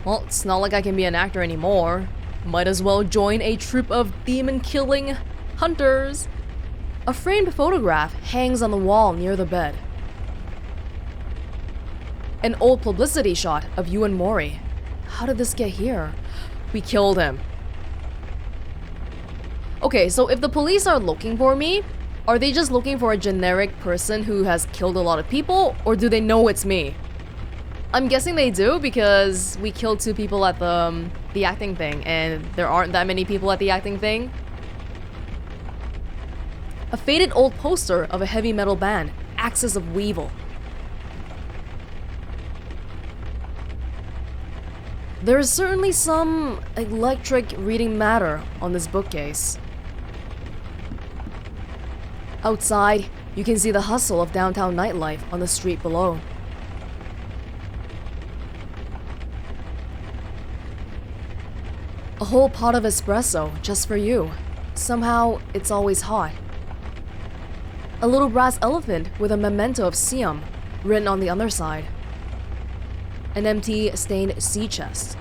Well, it's not like I can be an actor anymore. Might as well join a troop of demon-killing hunters. A framed photograph hangs on the wall near the bed. An old publicity shot of you and Mori. How did this get here? We killed him. Okay, so if the police are looking for me, are they just looking for a generic person who has killed a lot of people, or do they know it's me? I'm guessing they do because we killed 2 people at the acting thing, and there aren't that many people at the acting thing. A faded old poster of a heavy metal band, Axis of Weevil. There is certainly some electric reading matter on this bookcase. Outside, you can see the hustle of downtown nightlife on the street below. A whole pot of espresso just for you. Somehow, it's always hot. A little brass elephant with a memento of Siam written on the underside. An empty, stained sea chest.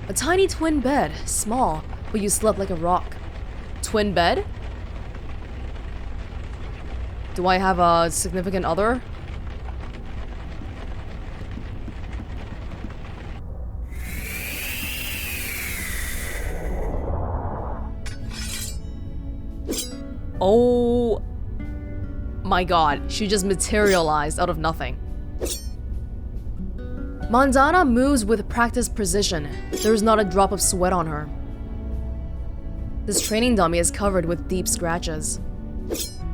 A tiny twin bed, small, but you slept like a rock. Twin bed? Do I have a significant other? Oh my god, she just materialized out of nothing. Mandana moves with practiced precision. There is not a drop of sweat on her. This training dummy is covered with deep scratches.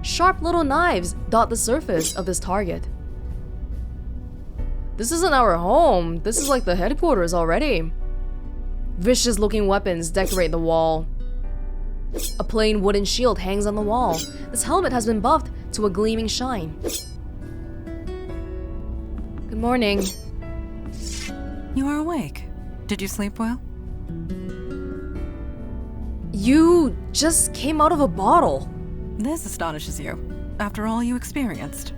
Sharp little knives dot the surface of this target. This isn't our home. This is like the headquarters already. Vicious looking weapons decorate the wall. A plain wooden shield hangs on the wall. This helmet has been buffed to a gleaming shine. Good morning. You are awake. Did you sleep well? You just came out of a bottle. This astonishes you, after all you experienced.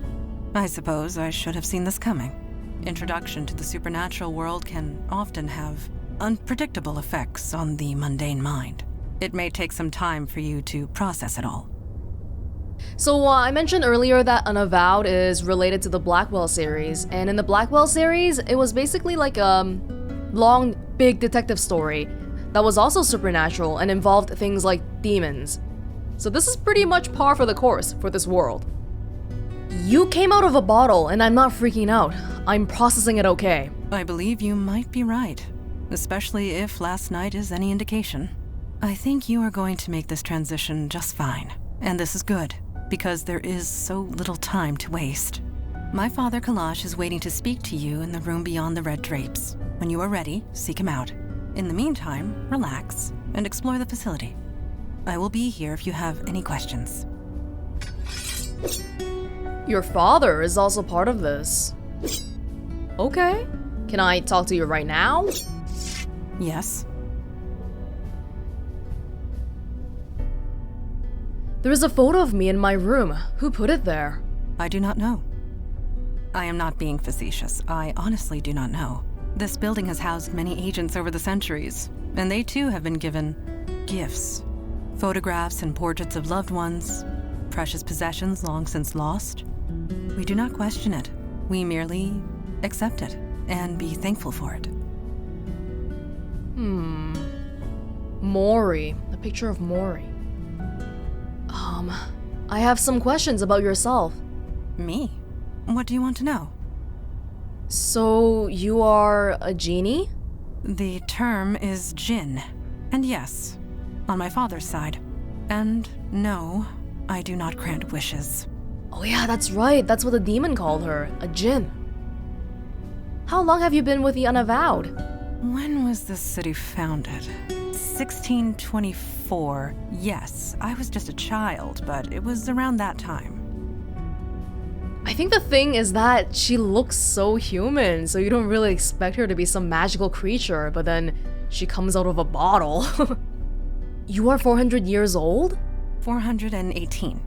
I suppose I should have seen this coming. Introduction to the supernatural world can often have unpredictable effects on the mundane mind. It may take some time for you to process it all. So I mentioned earlier that Unavowed is related to the Blackwell series, and in the Blackwell series, it was basically like a long, big detective story that was also supernatural and involved things like demons. So this is pretty much par for the course for this world. You came out of a bottle, and I'm not freaking out. I'm processing it okay. I believe you might be right, especially if last night is any indication. I think you are going to make this transition just fine, and this is good, because there is so little time to waste. My father Kailash is waiting to speak to you in the room beyond the red drapes. When you are ready, seek him out. In the meantime, relax and explore the facility. I will be here if you have any questions. Your father is also part of this. Okay. Can I talk to you right now? Yes. There is a photo of me in my room. Who put it there? I do not know. I am not being facetious. I honestly do not know. This building has housed many agents over the centuries, and they too have been given gifts. Photographs and portraits of loved ones, precious possessions long since lost. We do not question it. We merely accept it and be thankful for it. Mori. A picture of Mori. I have some questions about yourself. Me? What do you want to know? So, you are a genie? The term is Jinn. And yes, on my father's side. And no, I do not grant wishes. Oh yeah, that's right. That's what the demon called her. A djinn. How long have you been with the Unavowed? When was this city founded? 1624. Yes, I was just a child, but it was around that time. I think the thing is that she looks so human, so you don't really expect her to be some magical creature, but then she comes out of a bottle. You are 400 years old? 418.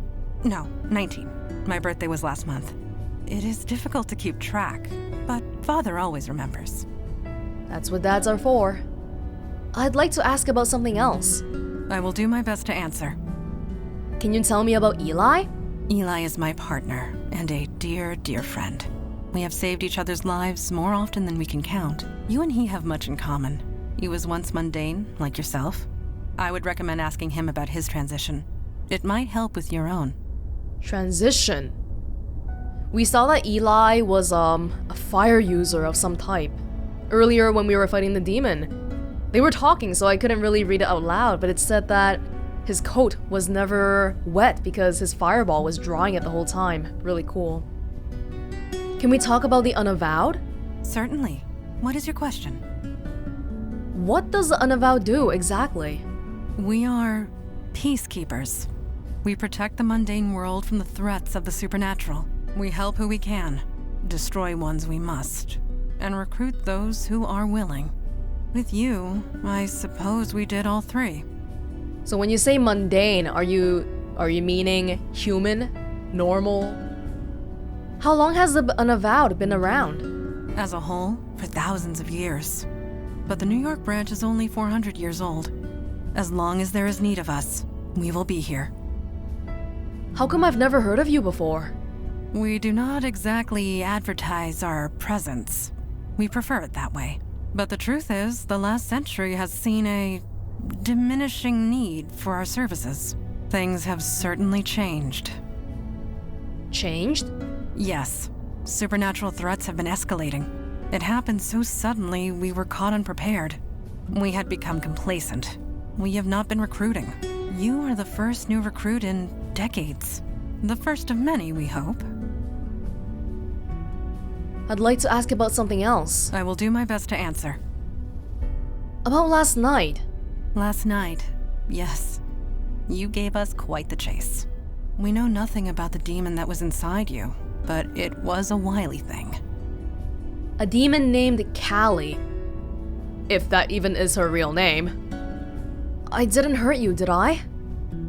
No, 19. My birthday was last month. It is difficult to keep track, but Father always remembers. That's what dads are for. I'd like to ask about something else. I will do my best to answer. Can you tell me about Eli? Eli is my partner and a dear, dear friend. We have saved each other's lives more often than we can count. You and he have much in common. He was once mundane, like yourself. I would recommend asking him about his transition. It might help with your own. Transition. We saw that Eli was a fire user of some type. Earlier when we were fighting the demon, they were talking, so I couldn't really read it out loud, but it said that his coat was never wet because his fireball was drying it the whole time. Really cool. Can we talk about the Unavowed? Certainly. What is your question? What does the Unavowed do exactly? We are peacekeepers. We protect the mundane world from the threats of the supernatural. We help who we can, destroy ones we must, and recruit those who are willing. With you, I suppose we did all three. So when you say mundane, are you meaning human? Normal? How long has the Unavowed been around? As a whole, for thousands of years. But the New York branch is only 400 years old. As long as there is need of us, we will be here. How come I've never heard of you before? We do not exactly advertise our presence. We prefer it that way. But the truth is, the last century has seen a diminishing need for our services. Things have certainly changed. Changed? Yes. Supernatural threats have been escalating. It happened so suddenly we were caught unprepared. We had become complacent. We have not been recruiting. You are the first new recruit in decades. The first of many, we hope. I'd like to ask about something else. I will do my best to answer. About last night. Last night, yes. You gave us quite the chase. We know nothing about the demon that was inside you, but it was a wily thing. A demon named Callie. If that even is her real name. I didn't hurt you, did I?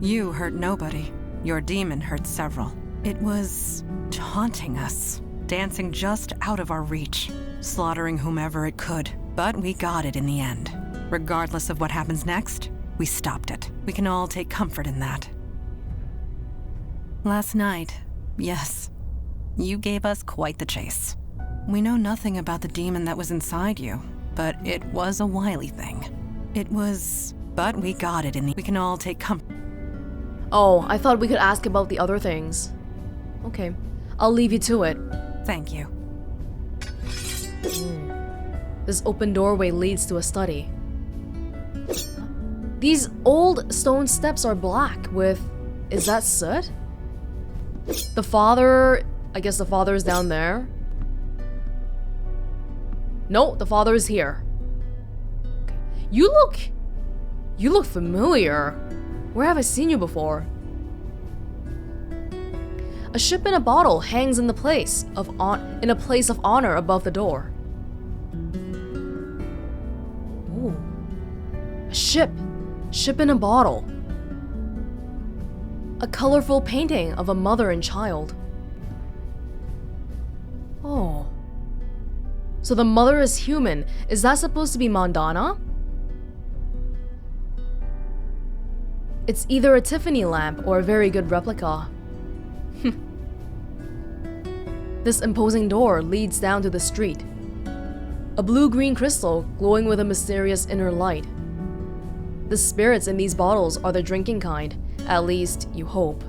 You hurt nobody. Your demon hurt several. It was taunting us, dancing just out of our reach, slaughtering whomever it could. But we got it in the end. Regardless of what happens next, we stopped it. We can all take comfort in that. Last night, yes, you gave us quite the chase. We know nothing about the demon that was inside you, but it was a wily thing. But we got it in the... We can all take comfort. Oh, I thought we could ask about the other things. Okay, I'll leave you to it. Thank you. This open doorway leads to a study. These old stone steps are black with... Is that soot? The father... I guess the father is down there. No, the father is here. You look familiar. Where have I seen you before? A ship in a bottle hangs in a place of honor above the door. Ooh. A ship in a bottle. A colorful painting of a mother and child. Oh. So the mother is human. Is that supposed to be Mondana? It's either a Tiffany lamp or a very good replica. This imposing door leads down to the street. A blue-green crystal glowing with a mysterious inner light. The spirits in these bottles are the drinking kind, at least you hope.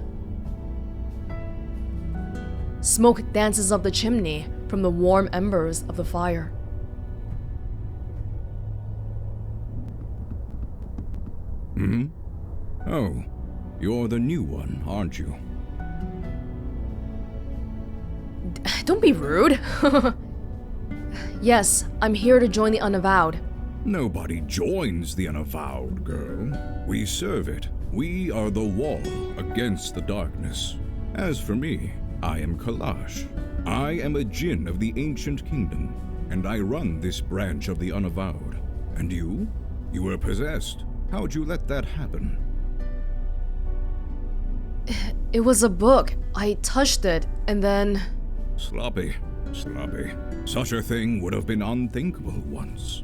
Smoke dances up the chimney from the warm embers of the fire. Oh, you're the new one, aren't you? Don't be rude. Yes, I'm here to join the Unavowed. Nobody joins the Unavowed, girl. We serve it. We are the wall against the darkness. As for me, I am Kailash. I am a djinn of the ancient kingdom, and I run this branch of the Unavowed. And you? You were possessed. How'd you let that happen? It was a book. I touched it, and then... Sloppy. Such a thing would have been unthinkable once.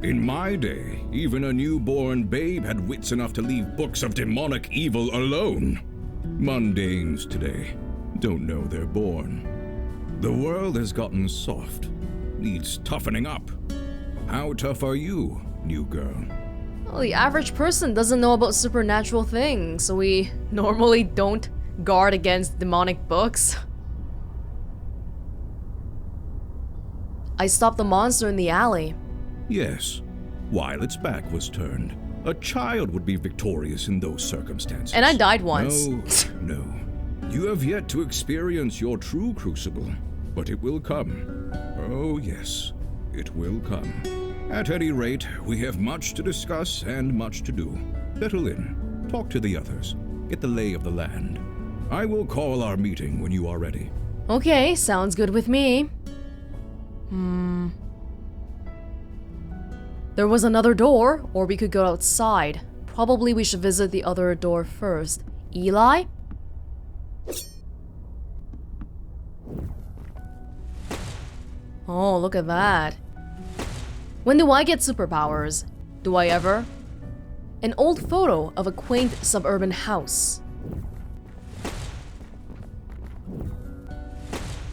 In my day, even a newborn babe had wits enough to leave books of demonic evil alone. Mundanes today don't know they're born. The world has gotten soft, needs toughening up. How tough are you, new girl? Well, the average person doesn't know about supernatural things, so we normally don't guard against demonic books. I stopped the monster in the alley. Yes, while its back was turned. A child would be victorious in those circumstances. And I died once. No. You have yet to experience your true crucible, but it will come. Oh yes, it will come. At any rate, we have much to discuss and much to do. Settle in, talk to the others, get the lay of the land. I will call our meeting when you are ready. Okay, sounds good with me. There was another door, or we could go outside. Probably we should visit the other door first. Eli? Oh, look at that. When do I get superpowers? Do I ever? An old photo of a quaint suburban house.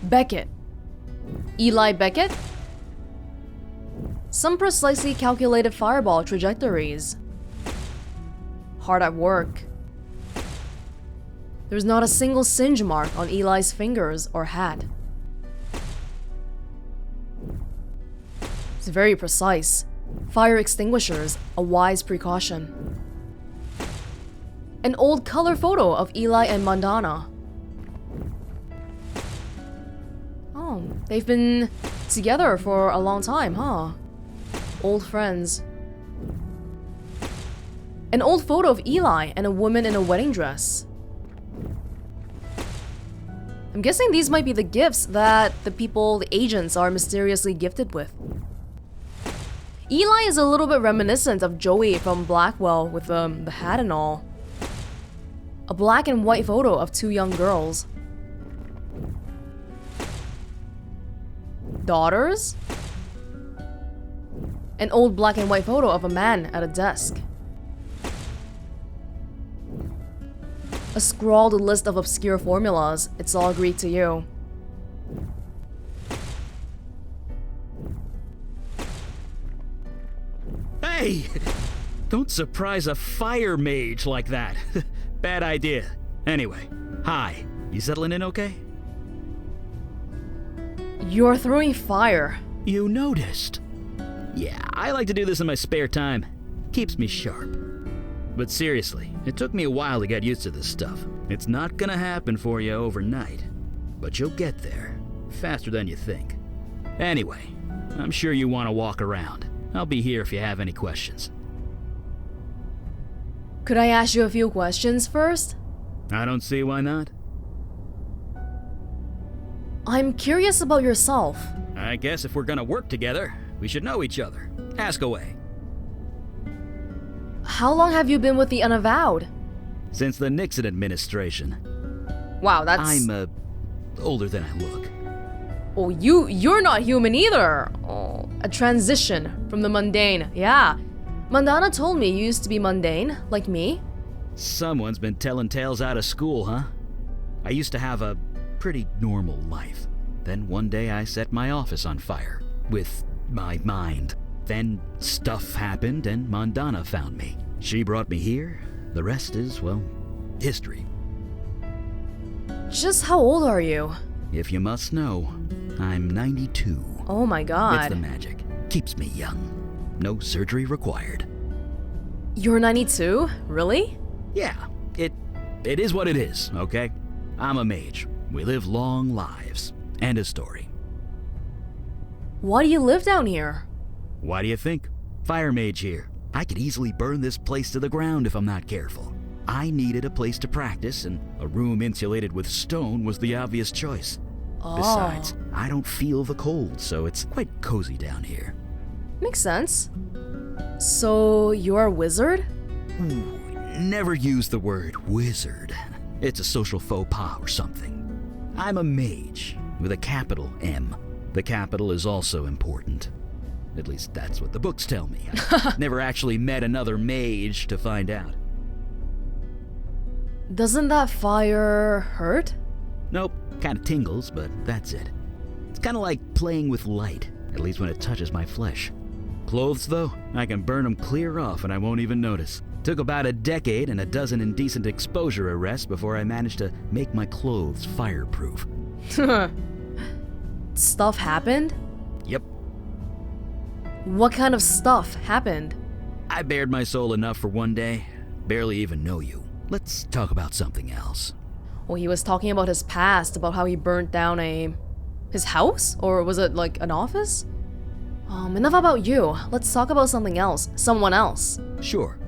Beckett. Eli Beckett? Some precisely calculated fireball trajectories. Hard at work. There's not a single singe mark on Eli's fingers or hat. It's very precise. Fire extinguishers, a wise precaution. An old color photo of Eli and Mandana. Oh, they've been together for a long time, huh? Old friends. An old photo of Eli and a woman in a wedding dress. I'm guessing these might be the gifts that the agents are mysteriously gifted with. Eli is a little bit reminiscent of Joey from Blackwell with the hat and all. A black and white photo of two young girls. Daughters? An old black and white photo of a man at a desk. A scrawled list of obscure formulas. It's all Greek to you. Hey! Don't surprise a fire mage like that. Bad idea. Anyway, hi. You settling in okay? You're throwing fire. You noticed. Yeah, I like to do this in my spare time. Keeps me sharp. But seriously, it took me a while to get used to this stuff. It's not gonna happen for you overnight. But you'll get there. Faster than you think. Anyway, I'm sure you want to walk around. I'll be here if you have any questions. Could I ask you a few questions first? I don't see why not. I'm curious about yourself. I guess if we're gonna work together, we should know each other. Ask away. How long have you been with the Unavowed? Since the Nixon administration. Wow, that's... I'm, older than I look. Oh, you're not human either. Oh, a transition from the mundane. Yeah. Mandana told me you used to be mundane, like me. Someone's been telling tales out of school, huh? I used to have a pretty normal life. Then one day I set my office on fire. With my mind. Then stuff happened and Mandana found me. She brought me here. The rest is, well, history. Just how old are you? If you must know, I'm 92. Oh my god. It's the magic. Keeps me young. No surgery required. You're 92? Really? Yeah, it is what it is, okay? I'm a mage. We live long lives. End of story. Why do you live down here? Why do you think? Fire mage here. I could easily burn this place to the ground if I'm not careful. I needed a place to practice, and a room insulated with stone was the obvious choice. Oh. Besides, I don't feel the cold, so it's quite cozy down here. Makes sense. So, you're a wizard? Ooh, never use the word wizard. It's a social faux pas or something. I'm a mage, with a capital M. The capital is also important. At least that's what the books tell me. I've never actually met another mage to find out. Doesn't that fire hurt? Nope, kind of tingles, but that's it. It's kind of like playing with light, at least when it touches my flesh. Clothes, though, I can burn them clear off and I won't even notice. Took about a decade and a dozen indecent exposure arrests before I managed to make my clothes fireproof. Stuff happened? Yep, What kind of stuff happened? I bared my soul enough for one day. Barely even know you. Let's talk about something else. Well, he was talking about his past, about how he burnt down his house? Or was it like an office? Enough about you. Let's talk about something else. Someone else. Sure,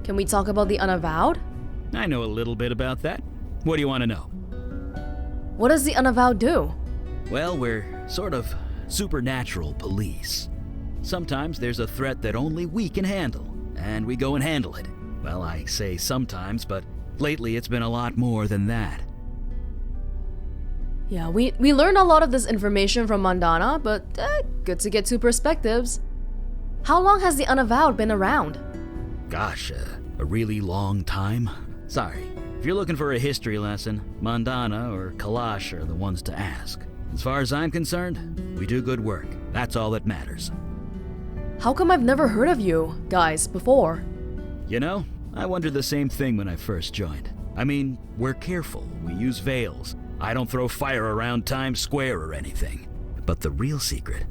Can we talk about the Unavowed? I know a little bit about that. What do you want to know? What does the Unavowed do? Well, we're sort of supernatural police. Sometimes there's a threat that only we can handle, and we go and handle it. Well, I say sometimes, but lately it's been a lot more than that. Yeah, we learned a lot of this information from Mandana, but good to get two perspectives. How long has the Unavowed been around? Gosh, a really long time. Sorry, if you're looking for a history lesson, Mandana or Kailash are the ones to ask. As far as I'm concerned, we do good work. That's all that matters. How come I've never heard of you guys before? You know, I wondered the same thing when I first joined. I mean, we're careful. We use veils. I don't throw fire around Times Square or anything. But the real secret,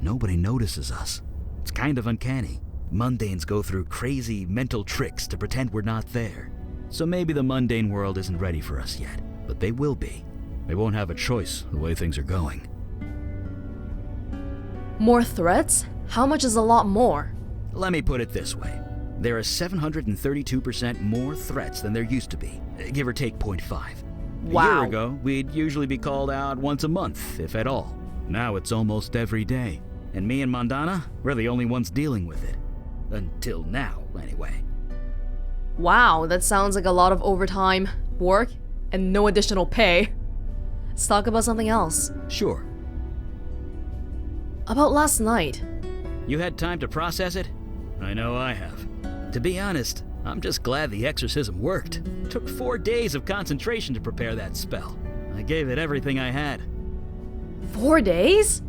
nobody notices us. It's kind of uncanny. Mundanes go through crazy mental tricks to pretend we're not there. So maybe the mundane world isn't ready for us yet, but they will be. They won't have a choice the way things are going. More threats? How much is a lot more? Let me put it this way. There are 732% more threats than there used to be, give or take 0.5. Wow. A year ago, we'd usually be called out once a month, if at all. Now it's almost every day. And me and Mandana, we're the only ones dealing with it. Until now, anyway. Wow, that sounds like a lot of overtime, work, and no additional pay. Let's talk about something else. Sure. About last night. You had time to process it? I know I have. To be honest, I'm just glad the exorcism worked. Took 4 days of concentration to prepare that spell. I gave it everything I had. 4 days?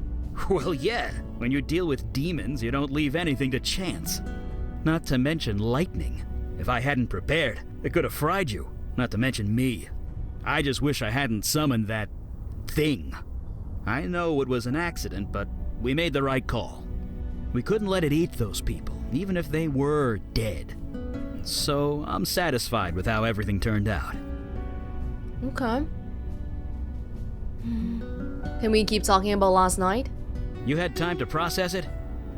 Well, yeah. When you deal with demons, you don't leave anything to chance. Not to mention lightning. If I hadn't prepared, it could have fried you. Not to mention me. I just wish I hadn't summoned that thing. I know it was an accident, but we made the right call. We couldn't let it eat those people, even if they were dead. So I'm satisfied with how everything turned out. Okay. Can we keep talking about last night? You had time to process it?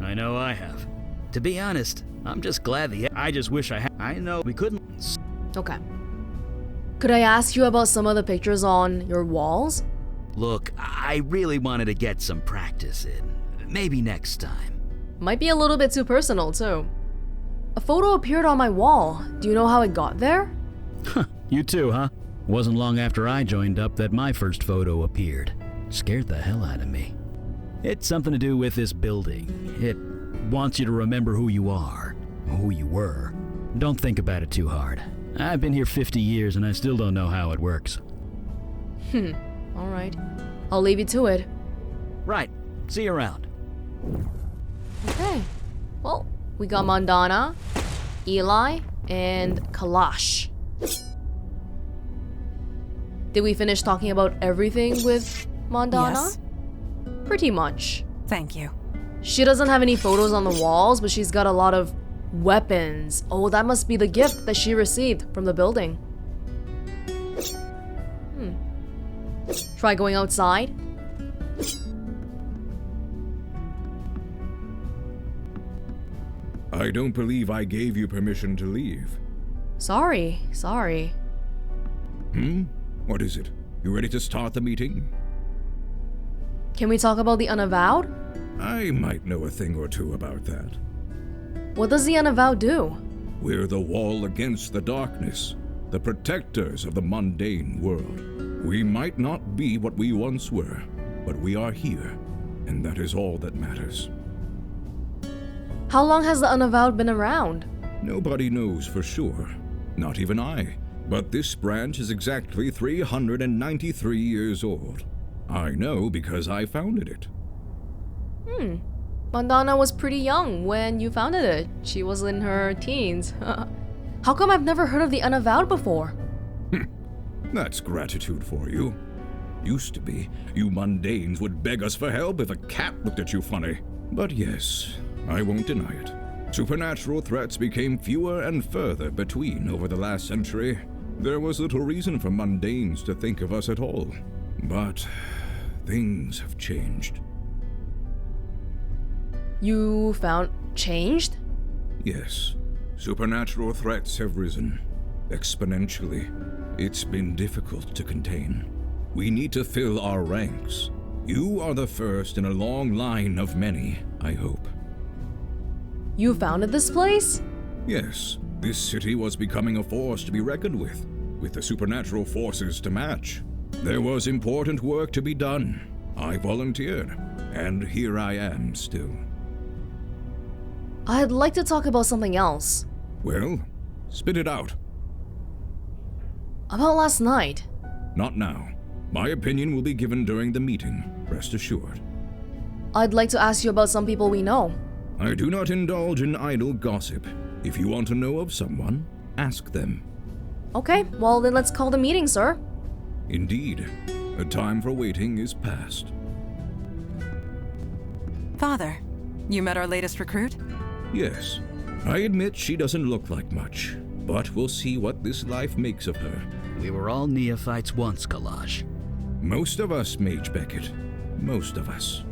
I know I have. To be honest, I'm just glad I just wish I had. I know we couldn't. Okay. Could I ask you about some of the pictures on your walls? Look, I really wanted to get some practice in. Maybe next time. Might be a little bit too personal, too. A photo appeared on my wall. Do you know how it got there? You too, huh? Wasn't long after I joined up that my first photo appeared. Scared the hell out of me. It's something to do with this building. It wants you to remember who you are, who you were. Don't think about it too hard. I've been here 50 years and I still don't know how it works. Alright. I'll leave you to it. Right. See you around. Okay. Well, we got Mandana, Eli, and Kailash. Did we finish talking about everything with Mandana? Yes. Pretty much. Thank you. She doesn't have any photos on the walls, but she's got a lot of weapons. Oh, that must be the gift that she received from the building. Try going outside. I don't believe I gave you permission to leave. Sorry. What is it? You ready to start the meeting? Can we talk about the Unavowed? I might know a thing or two about that. What does the Unavowed do? We're the wall against the darkness, the protectors of the mundane world. We might not be what we once were, but we are here, and that is all that matters. How long has the Unavowed been around? Nobody knows for sure, not even I. But this branch is exactly 393 years old. I know because I founded it. Mandana was pretty young when you founded it. She was in her teens. How come I've never heard of the Unavowed before? That's gratitude for you. Used to be, you mundanes would beg us for help if a cat looked at you funny. But yes, I won't deny it. Supernatural threats became fewer and further between over the last century. There was little reason for mundanes to think of us at all. But things have changed. You found changed? Yes, supernatural threats have risen exponentially. It's been difficult to contain. We need to fill our ranks. You are the first in a long line of many, I hope. You founded this place? Yes, this city was becoming a force to be reckoned with the supernatural forces to match. There was important work to be done. I volunteered, and here I am still. I'd like to talk about something else. Well, spit it out. About last night. Not now. My opinion will be given during the meeting, rest assured. I'd like to ask you about some people we know. I do not indulge in idle gossip. If you want to know of someone, ask them. Okay, well then let's call the meeting, sir. Indeed, the time for waiting is past. Father, you met our latest recruit? Yes, I admit she doesn't look like much, but we'll see what this life makes of her. We were all neophytes once, Kailash. Most of us, Mage Beckett. Most of us.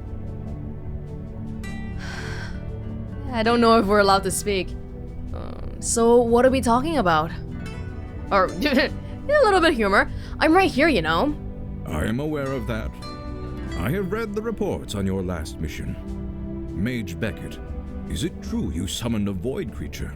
I don't know if we're allowed to speak. So what are we talking about? Or, a little bit of humor. I'm right here, you know. I am aware of that. I have read the reports on your last mission. Mage Beckett, is it true you summoned a void creature?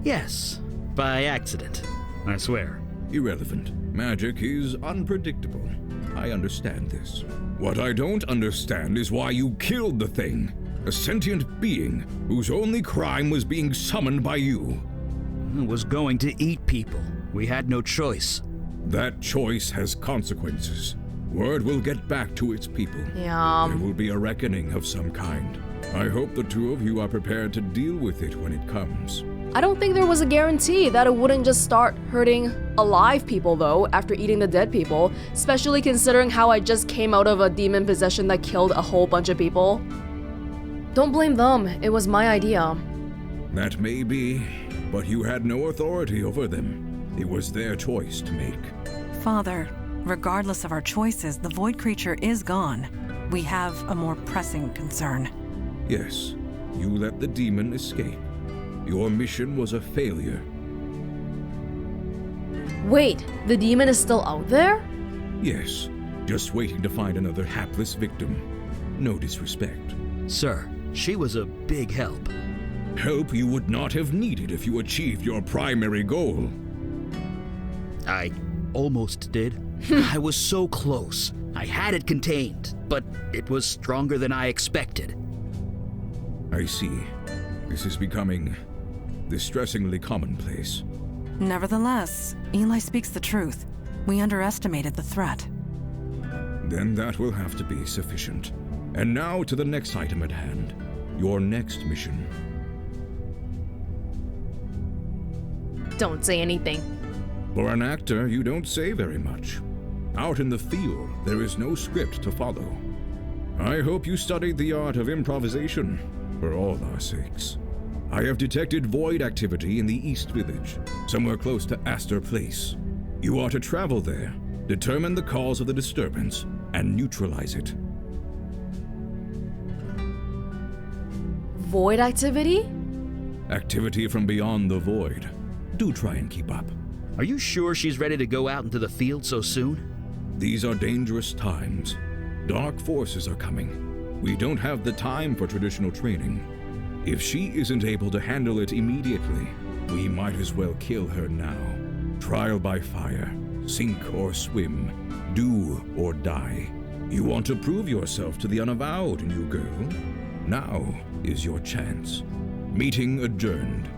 Yes, by accident, I swear. Irrelevant. Magic is unpredictable. I understand this. What I don't understand is why you killed the thing. A sentient being whose only crime was being summoned by you. It was going to eat people. We had no choice. That choice has consequences. Word will get back to its people. Yeah. There will be a reckoning of some kind. I hope the two of you are prepared to deal with it when it comes. I don't think there was a guarantee that it wouldn't just start hurting alive people though after eating the dead people, especially considering how I just came out of a demon possession that killed a whole bunch of people. Don't blame them, it was my idea. That may be, but you had no authority over them. It was their choice to make. Father, regardless of our choices, the void creature is gone. We have a more pressing concern. Yes, you let the demon escape. Your mission was a failure. Wait, the demon is still out there? Yes, just waiting to find another hapless victim. No disrespect. Sir, she was a big help. Help you would not have needed if you achieved your primary goal. I almost did. I was so close. I had it contained, but it was stronger than I expected. I see. This is becoming distressingly commonplace. Nevertheless, Eli speaks the truth. We underestimated the threat. Then that will have to be sufficient. And now to the next item at hand. Your next mission. Don't say anything. For an actor, you don't say very much. Out in the field, there is no script to follow. I hope you studied the art of improvisation, for all our sakes. I have detected void activity in the East Village, somewhere close to Astor Place. You are to travel there, determine the cause of the disturbance, and neutralize it. Void activity? Activity from beyond the void. Do try and keep up. Are you sure she's ready to go out into the field so soon? These are dangerous times. Dark forces are coming. We don't have the time for traditional training. If she isn't able to handle it immediately, we might as well kill her now. Trial by fire. Sink or swim, do or die. You want to prove yourself to the Unavowed, new girl? Now is your chance. Meeting adjourned.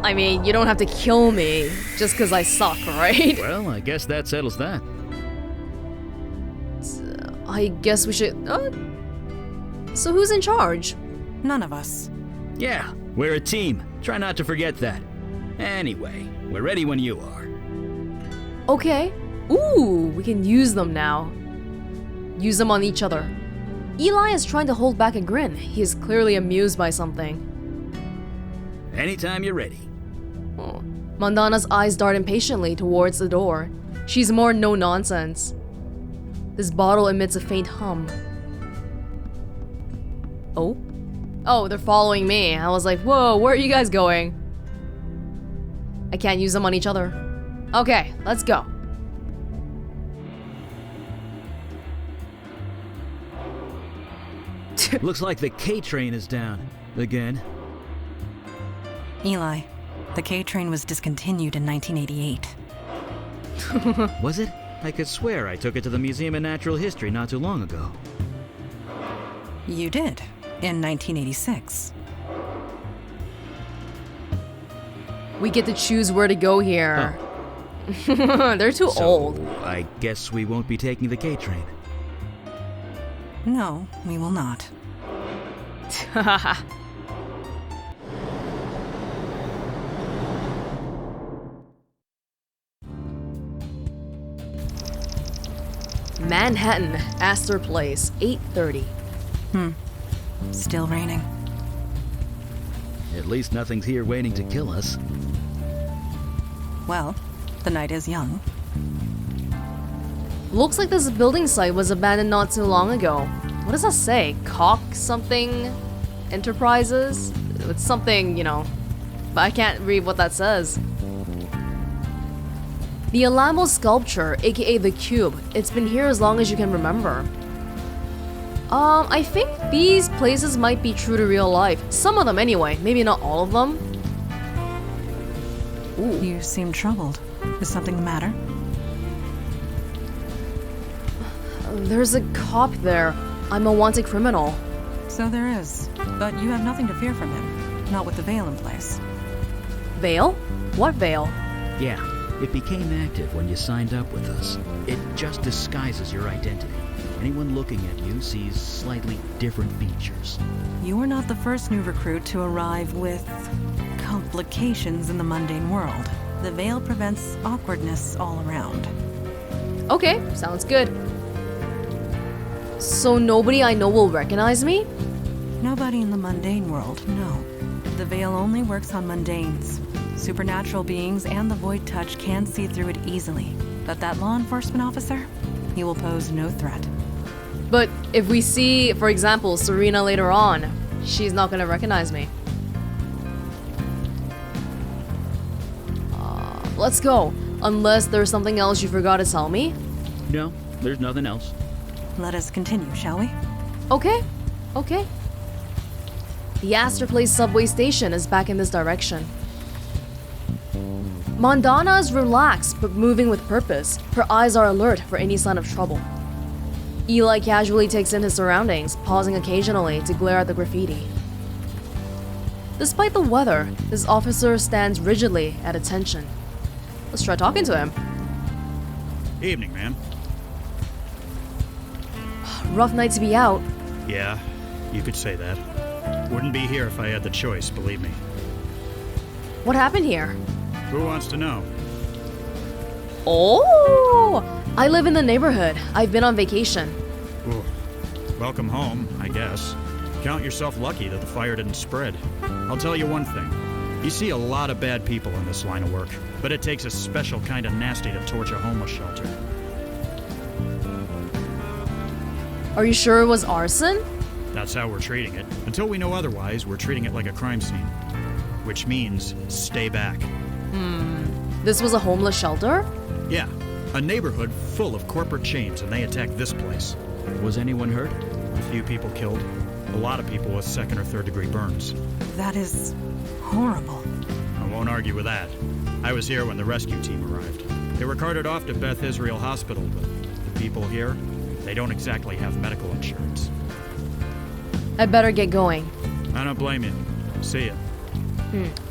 I mean, you don't have to kill me just because I suck, right? Well, I guess that settles that. I guess we should... So who's in charge? None of us. Yeah, we're a team. Try not to forget that. Anyway, we're ready when you are. Okay. Ooh, we can use them now. Use them on each other. Eli is trying to hold back a grin. He is clearly amused by something. Anytime you're ready. Oh. Mandana's eyes dart impatiently towards the door. She's more no-nonsense. This bottle emits a faint hum. Oh? Oh, they're following me. I was like, whoa, where are you guys going? I can't use them on each other. Okay, let's go. Looks like the K train is down. Again. Eli, the K train was discontinued in 1988. Was it? I could swear I took it to the Museum of Natural History not too long ago. You did, in 1986. We get to choose where to go here. Oh. They're too old. I guess we won't be taking the K train. No, we will not. Manhattan, Astor Place, 8:30. Still raining. At least nothing's here waiting to kill us. Well, the night is young. Looks like this building site was abandoned not too long ago. What does that say? Cock something Enterprises? It's something, you know, but I can't read what that says. The Alamo sculpture, aka the cube, it's been here as long as you can remember. I think these places might be true to real life. Some of them anyway, maybe not all of them. Ooh. You seem troubled. Is something the matter? There's a cop there. I'm a wanted criminal. So there is, but you have nothing to fear from him. Not with the veil in place. Veil? What veil? Yeah, it became active when you signed up with us. It just disguises your identity. Anyone looking at you sees slightly different features. You are not the first new recruit to arrive with complications in the mundane world. The veil prevents awkwardness all around. Okay, sounds good. So nobody I know will recognize me? Nobody in the mundane world, no. The veil only works on mundanes. Supernatural beings and the void touch can see through it easily. But that law enforcement officer, he will pose no threat. But if we see, for example, Serena later on, she's not gonna recognize me. Let's go. Unless there's something else you forgot to tell me. No, there's nothing else. Let us continue, shall we? Okay, okay. The Astor Place subway station is back in this direction. Mandana is relaxed but moving with purpose. Her eyes are alert for any sign of trouble. Eli casually takes in his surroundings, pausing occasionally to glare at the graffiti. Despite the weather, this officer stands rigidly at attention. Let's try talking to him. Evening, ma'am. Rough night to be out. Yeah, you could say that. Wouldn't be here if I had the choice, believe me. What happened here? Who wants to know? Oh! I live in the neighborhood. I've been on vacation. Ooh. Welcome home, I guess. Count yourself lucky that the fire didn't spread. I'll tell you one thing. You see a lot of bad people in this line of work, but it takes a special kind of nasty to torch a homeless shelter. Are you sure it was arson? That's how we're treating it. Until we know otherwise, we're treating it like a crime scene. Which means, stay back. This was a homeless shelter? Yeah, a neighborhood full of corporate chains, and they attacked this place. Was anyone hurt? A few people killed. A lot of people with second or third degree burns. That is horrible. I won't argue with that. I was here when the rescue team arrived. They were carted off to Beth Israel Hospital, but the people here, they don't exactly have medical insurance. I better get going. I don't blame you. See ya.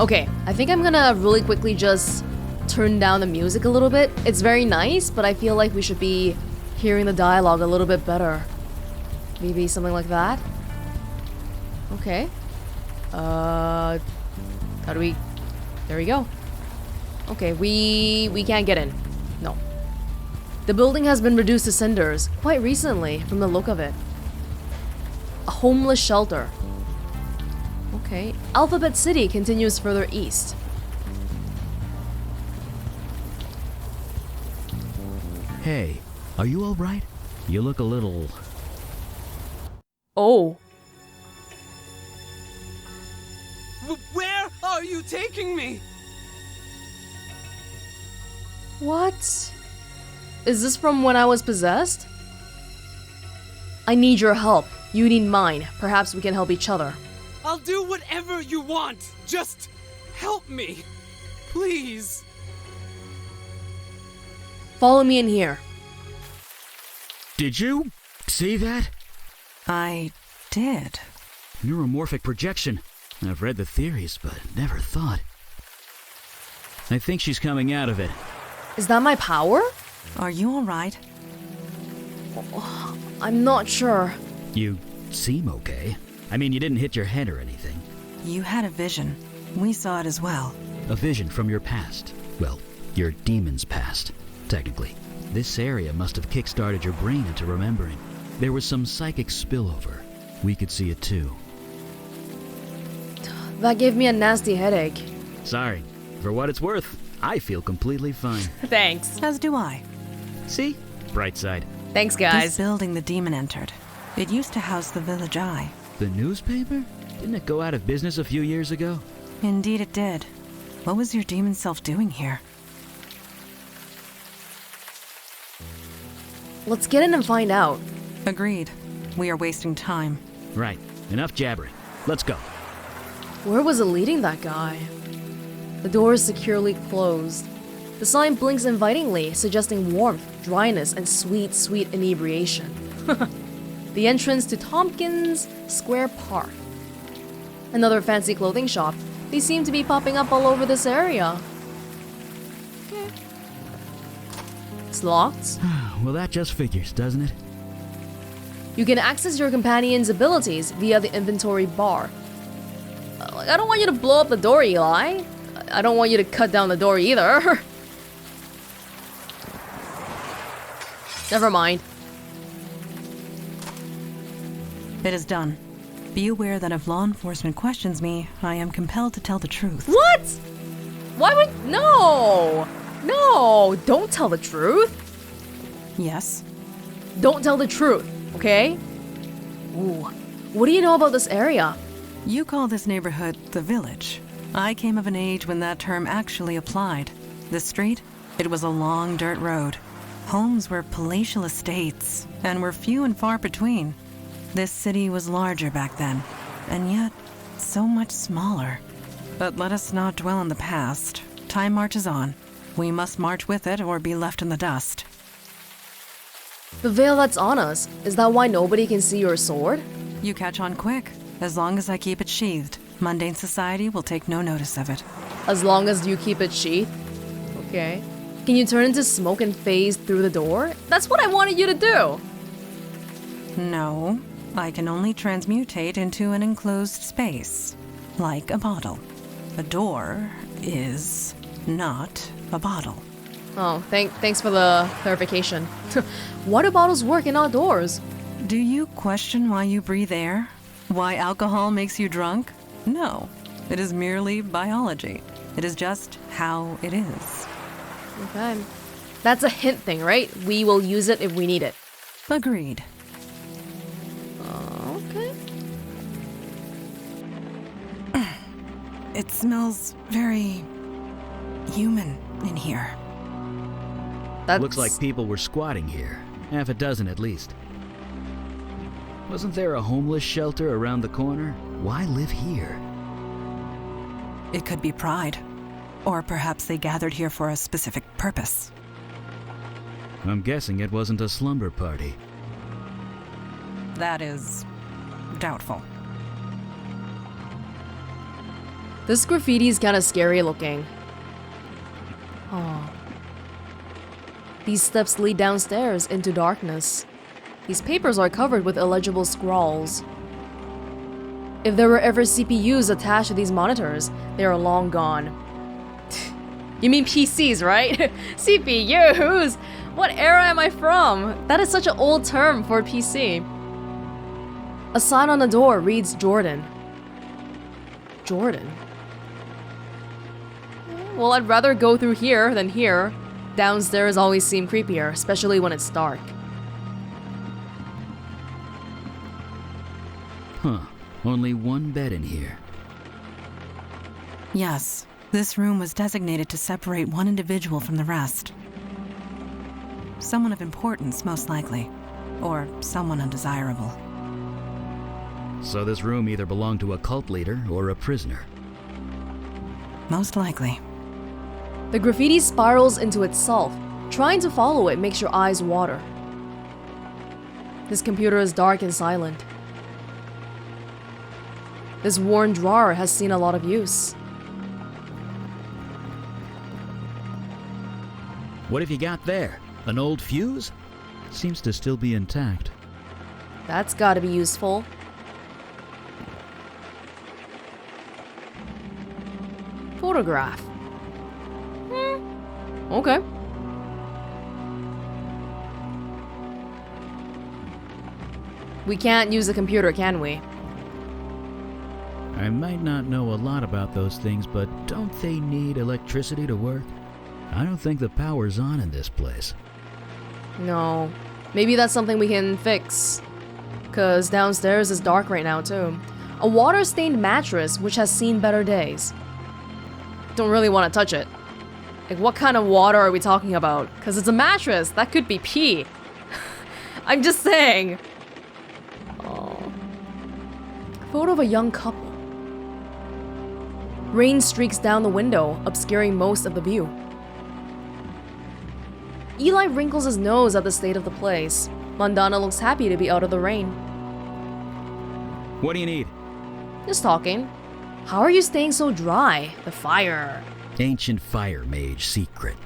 Okay, I think I'm gonna really quickly just turn down the music a little bit. It's very nice, but I feel like we should be hearing the dialogue a little bit better. Maybe something like that. Okay. How do we... There we go. Okay, we can't get in. No. The building has been reduced to cinders quite recently, from the look of it. A homeless shelter. Okay. Alphabet City continues further east. Hey, are you alright? You look a little... Oh. Where are you taking me? What? Is this from when I was possessed? I need your help. You need mine. Perhaps we can help each other. I'll do whatever you want. Just help me. Please. Follow me in here. Did you see that? I did. Neuromorphic projection. I've read the theories, but never thought. I think she's coming out of it. Is that my power? Are you all right? I'm not sure. You seem okay. I mean, you didn't hit your head or anything. You had a vision. We saw it as well. A vision from your past. Well, your demon's past, technically. This area must have kick-started your brain into remembering. There was some psychic spillover. We could see it too. That gave me a nasty headache. Sorry. For what it's worth, I feel completely fine. Thanks. As do I. See? Bright side. Thanks, This guys. building the demon entered. It used to house the Village Eye. The newspaper? Didn't it go out of business a few years ago? Indeed it did. What was your demon self doing here? Let's get in and find out. Agreed. We are wasting time. Right. Enough jabbering. Let's go. Where was it leading that guy? The door is securely closed. The sign blinks invitingly, suggesting warmth, dryness, and sweet, sweet inebriation. The entrance to Tompkins Square Park. Another fancy clothing shop. They seem to be popping up all over this area. Okay. It's locked. Well, that just figures, doesn't it? You can access your companion's abilities via the inventory bar. I don't want you to blow up the door, Eli. I don't want you to cut down the door either. Never mind. It is done. Be aware that if law enforcement questions me, I am compelled to tell the truth. What? Why would... No! No! Don't tell the truth. Yes. Don't tell the truth, okay? Ooh. What do you know about this area? You call this neighborhood the Village. I came of an age when that term actually applied. This street, it was a long dirt road. Homes were palatial estates, and were few and far between. This city was larger back then, and yet so much smaller. But let us not dwell on the past. Time marches on. We must march with it or be left in the dust. The veil that's on us. Is that why nobody can see your sword? You catch on quick. As long as I keep it sheathed, mundane society will take no notice of it. As long as you keep it sheathed? Okay. Can you turn into smoke and phase through the door? That's what I wanted you to do! No, I can only transmutate into an enclosed space, like a bottle. A door is not a bottle. Oh, thanks for the clarification. Why do bottles work in outdoors? Do you question why you breathe air? Why alcohol makes you drunk? No, it is merely biology. It is just how it is. Okay. That's a hint thing, right? We will use it if we need it. Agreed. Okay. It smells very human in here. That's... Looks like people were squatting here. Half a dozen at least. Wasn't there a homeless shelter around the corner? Why live here? It could be pride. Or perhaps they gathered here for a specific purpose. I'm guessing it wasn't a slumber party. That is doubtful. This graffiti's kinda scary looking. Oh. These steps lead downstairs into darkness. These papers are covered with illegible scrawls. If there were ever CPUs attached to these monitors, they are long gone. You mean PCs, right? CPUs? What era am I from? That is such an old term for a PC. A sign on the door reads Jordan. Jordan? Well, I'd rather go through here than here. Downstairs always seem creepier, especially when it's dark. Huh. Only one bed in here. Yes, this room was designated to separate one individual from the rest. Someone of importance, most likely. Or someone undesirable. So this room either belonged to a cult leader or a prisoner. Most likely. The graffiti spirals into itself. Trying to follow it makes your eyes water. This computer is dark and silent. This worn drawer has seen a lot of use. What have you got there? An old fuse? Seems to still be intact. That's gotta be useful. Photograph. Okay. We can't use a computer, can we? I might not know a lot about those things, but don't they need electricity to work? I don't think the power's on in this place. No. Maybe that's something we can fix. Cause downstairs is dark right now too. A water-stained mattress which has seen better days. Don't really want to touch it. Like, what kind of water are we talking about? Cause it's a mattress. That could be pee. I'm just saying. Oh. Photo of a young couple. Rain streaks down the window, obscuring most of the view. Eli wrinkles his nose at the state of the place. Mandana looks happy to be out of the rain. What do you need? Just talking. How are you staying so dry? The fire. Ancient fire mage secret.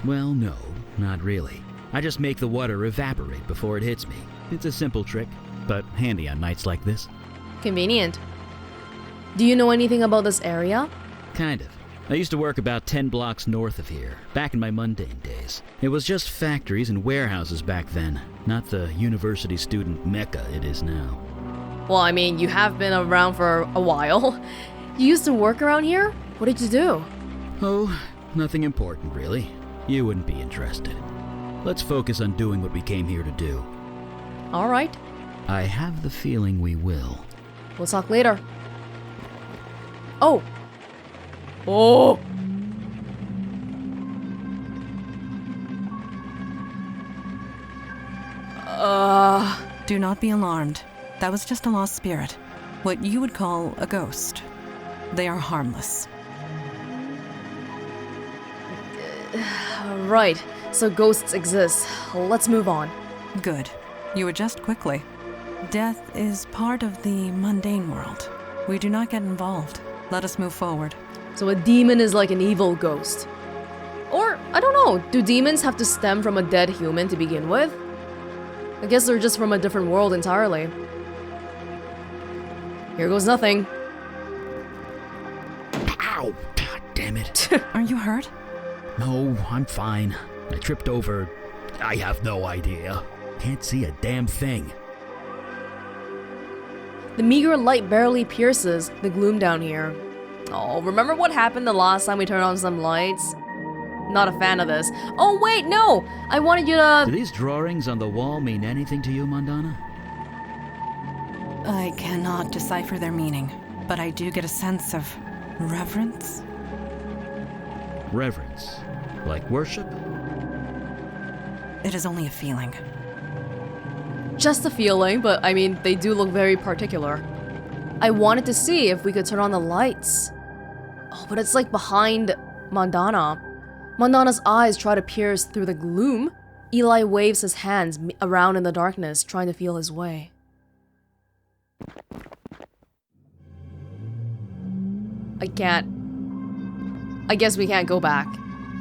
Well, no, not really. I just make the water evaporate before it hits me. It's a simple trick, but handy on nights like this. Convenient. Do you know anything about this area? Kind of. I used to work about 10 blocks north of here, back in my mundane days. It was just factories and warehouses back then, not the university student mecca it is now. Well, I mean, you have been around for a while. You used to work around here? What did you do? Oh, nothing important, really. You wouldn't be interested. Let's focus on doing what we came here to do. Alright. I have the feeling we will. We'll talk later. Oh! Oh! Do not be alarmed. That was just a lost spirit. What you would call a ghost. They are harmless. Right. So ghosts exist. Let's move on. Good. You adjust quickly. Death is part of the mundane world. We do not get involved. Let us move forward. So a demon is like an evil ghost. Or, I don't know, do demons have to stem from a dead human to begin with? I guess they're just from a different world entirely. Here goes nothing. Ow! God damn it. Are you hurt? No, I'm fine. I tripped over... I have no idea. Can't see a damn thing. The meager light barely pierces the gloom down here. Oh, remember what happened the last time we turned on some lights? Not a fan of this. Oh wait, no! I wanted you to... Do these drawings on the wall mean anything to you, Mandana? I cannot decipher their meaning, but I do get a sense of reverence. Reverence. Like worship? It is only a feeling. Just a feeling, but I mean, they do look very particular. I wanted to see if we could turn on the lights. Oh, but it's like behind Mandana. Mandana's eyes try to pierce through the gloom. Eli waves his hands around in the darkness, trying to feel his way. I can't. I guess we can't go back.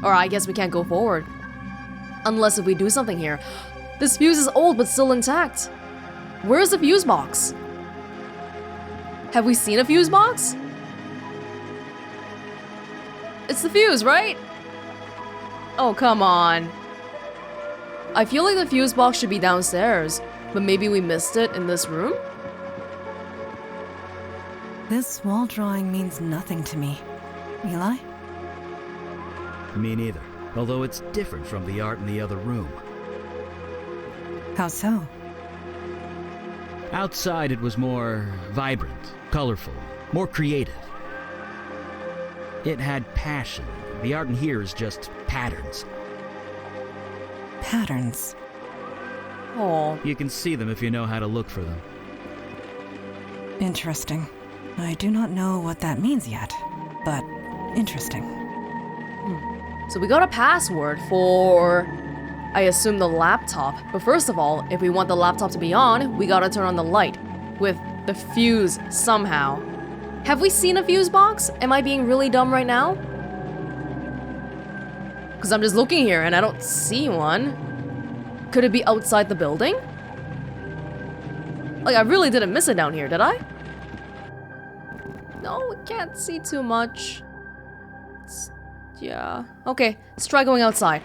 Or I guess we can't go forward. Unless if we do something here. This fuse is old but still intact. Where's the fuse box? Have we seen a fuse box? It's the fuse, right? Oh, come on. I feel like the fuse box should be downstairs, but maybe we missed it in this room? This wall drawing means nothing to me. Eli? Me neither. Although it's different from the art in the other room. How so? Outside it was more vibrant, colorful, more creative. It had passion. The art in here is just patterns. Patterns. Oh, You can see them if you know how to look for them. Interesting. I do not know what that means yet, but interesting. so we got a password for, I assume, the laptop. But first of all, if we want the laptop to be on, we gotta turn on the light with the fuse somehow. Have we seen a fuse box? Am I being really dumb right now? Because I'm just looking here and I don't see one. Could it be outside the building? Like, I really didn't miss it down here, did I? No, we can't see too much. Yeah. Okay, let's try going outside.